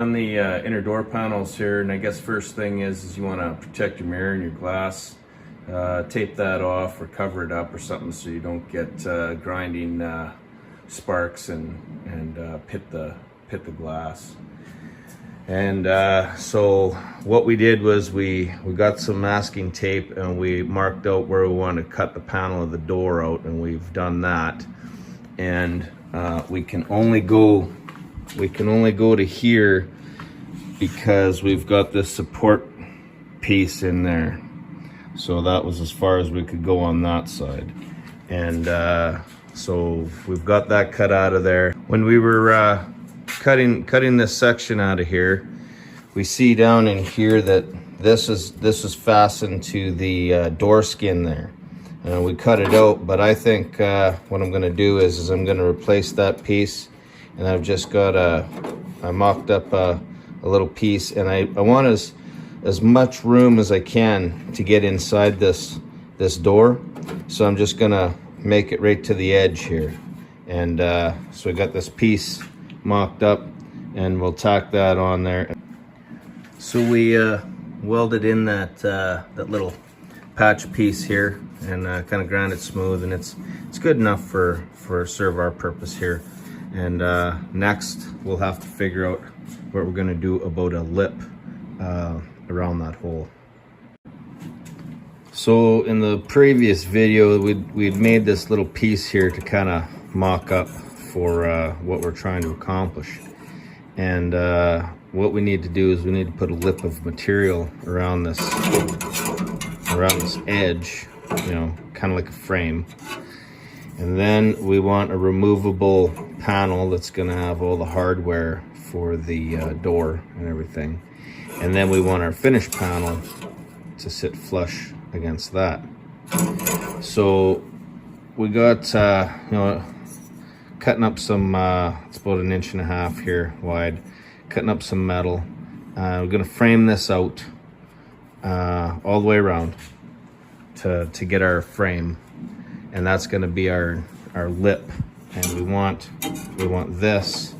On the inner door panels here, and I guess first thing is you want to protect your mirror and your glass. Tape that off or cover it up or something so you don't get grinding sparks and pit the glass. And so what we did was we got some masking tape and we marked out where we want to cut the panel of the door out, and we've done that. And we can only go to here because we've got this support piece in there. So that was as far as we could go on that side. And so we've got that cut out of there. When we were cutting this section out of here, we see down in here that this is fastened to the door skin there. We cut it out, but I think what I'm gonna do is I'm gonna replace that piece. And I've just got I mocked up a little piece, and I want as much room as I can to get inside this door. So I'm just gonna make it right to the edge here. And so I got this piece mocked up, and we'll tack that on there. So we welded in that little patch piece here and kind of ground it smooth, and it's good enough for serve our purpose here. And next we'll have to figure out what we're going to do about a lip around that hole. So in the previous video we'd made this little piece here to kind of mock up for what we're trying to accomplish. And what we need to do is we need to put a lip of material around this edge, you know, kind of like a frame. And then we want a removable panel that's going to have all the hardware for the door and everything. And then we want our finished panel to sit flush against that. So we got, you know, cutting up some, it's about 1.5 inches here wide, cutting up some metal. We're going to frame this out all the way around to get our frame. And that's going to be our lip, and we want this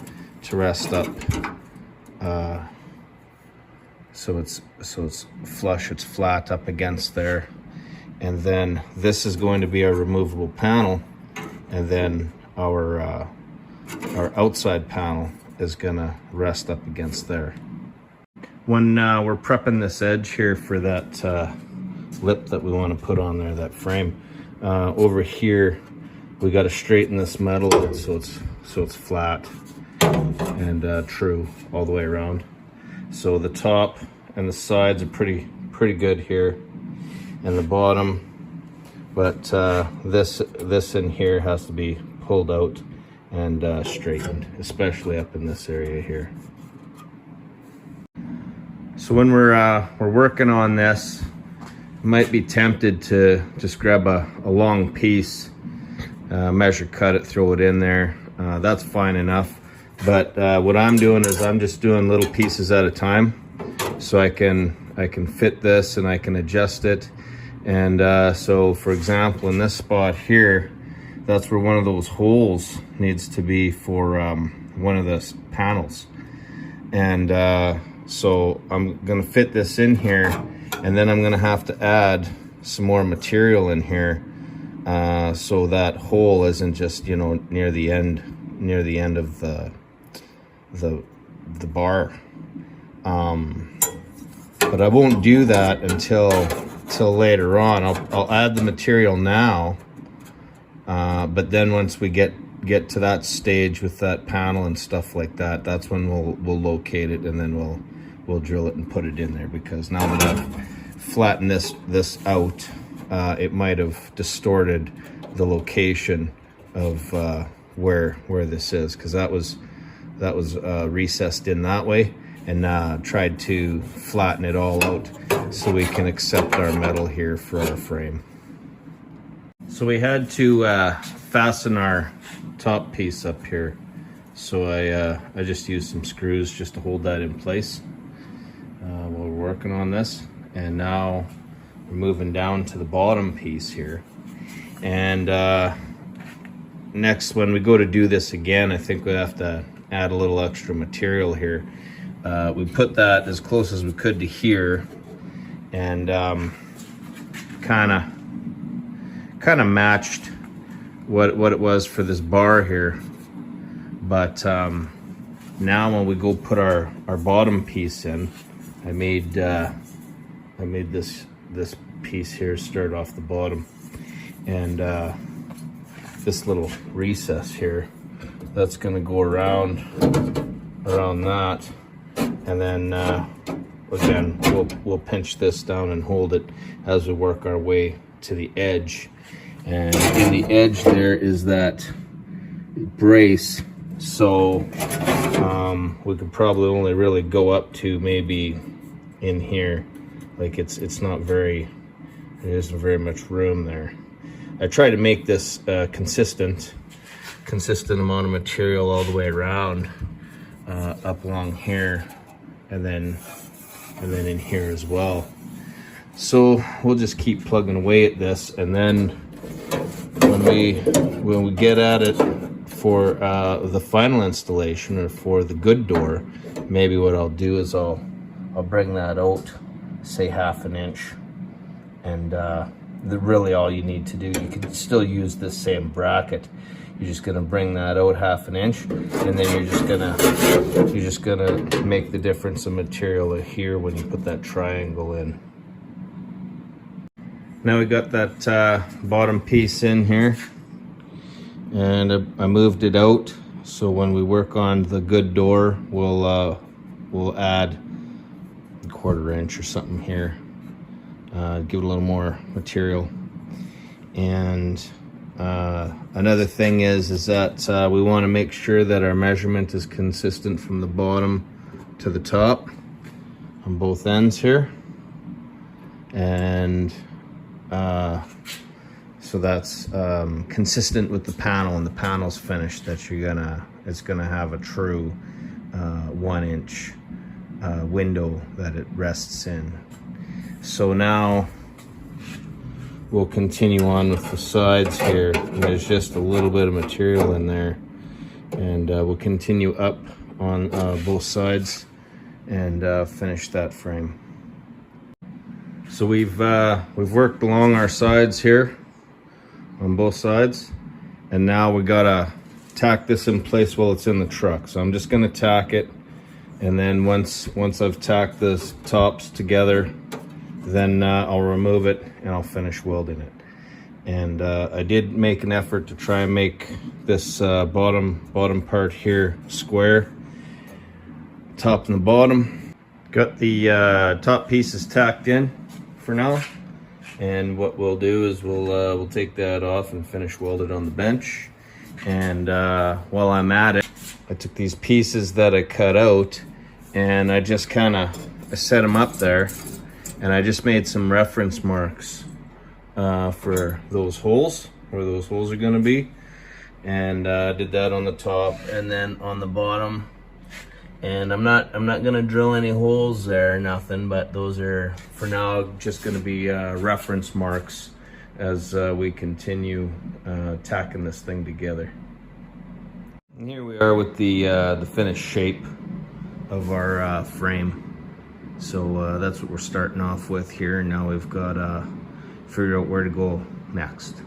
to rest up, so it's flush, it's flat up against there. And then this is going to be our removable panel, and then our outside panel is going to rest up against there. When we're prepping this edge here for that lip that we want to put on there, that frame. Over here we got to straighten this metal out so it's flat and true all the way around. So the top and the sides are pretty good here, and the bottom, but this in here has to be pulled out and straightened, especially up in this area here. So when we're working on this, might be tempted to just grab a long piece, measure cut it, throw it in there. That's fine enough. But what I'm doing is I'm just doing little pieces at a time, so I can fit this and I can adjust it. And so for example, in this spot here, that's where one of those holes needs to be for one of the panels. And so I'm gonna fit this in here, and then I'm gonna have to add some more material in here so that hole isn't just, you know, near the end of the bar. But I won't do that until later on. I'll add the material now, but then once we get to that stage with that panel and stuff like that, that's when we'll locate it, and then we'll drill it and put it in there. Because now that I've flattened this out, it might have distorted the location of where this is, because that was recessed in that way, and tried to flatten it all out so we can accept our metal here for our frame. So we had to fasten our top piece up here, so I just used some screws just to hold that in place while we're working on this. And now we're moving down to the bottom piece here. And next, when we go to do this again, I think we have to add a little extra material here. we put that as close as we could to here, and kind of matched what it was for this bar here. But now when we go put our bottom piece in, I made this piece here start off the bottom, and this little recess here, that's going to go around that, and then again we'll pinch this down and hold it as we work our way to the edge. And in the edge there is that brace, so we could probably only really go up to maybe in here. Like it's not very, there isn't very much room there. I try to make this consistent amount of material all the way around, up along here, and then in here as well. So we'll just keep plugging away at this, and then when we get at it for the final installation, or for the good door, maybe what I'll do is I'll bring that out, say 1/2 inch, and really all you need to do, you can still use this same bracket. You're just gonna bring that out 1/2 inch, and then you're just gonna make the difference of material here when you put that triangle in. Now we got that bottom piece in here, and I moved it out, so when we work on the good door, we'll add 1/4 inch or something here, give it a little more material. And another thing is that we want to make sure that our measurement is consistent from the bottom to the top on both ends here, and so that's consistent with the panel, and the panel's finished, that it's gonna have a true 1 inch window that it rests in. So now we'll continue on with the sides here, and there's just a little bit of material in there, and we'll continue up on both sides and finish that frame. So we've worked along our sides here on both sides, and now we gotta tack this in place while it's in the truck. So I'm just gonna tack it, and then once I've tacked the tops together, then I'll remove it and I'll finish welding it. And I did make an effort to try and make this bottom part here square, top and the bottom. Got the top pieces tacked in for now, and what we'll do is we'll take that off and finish weld it on the bench. And while I'm at it, I took these pieces that I cut out, and I just I set them up there, and I just made some reference marks for those holes, where those holes are going to be, and did that on the top and then on the bottom. And I'm not gonna drill any holes there, nothing, but those are for now just gonna be reference marks as we continue tacking this thing together. And here we are with the finished shape of our frame. So that's what we're starting off with here, and now we've got to figure out where to go next.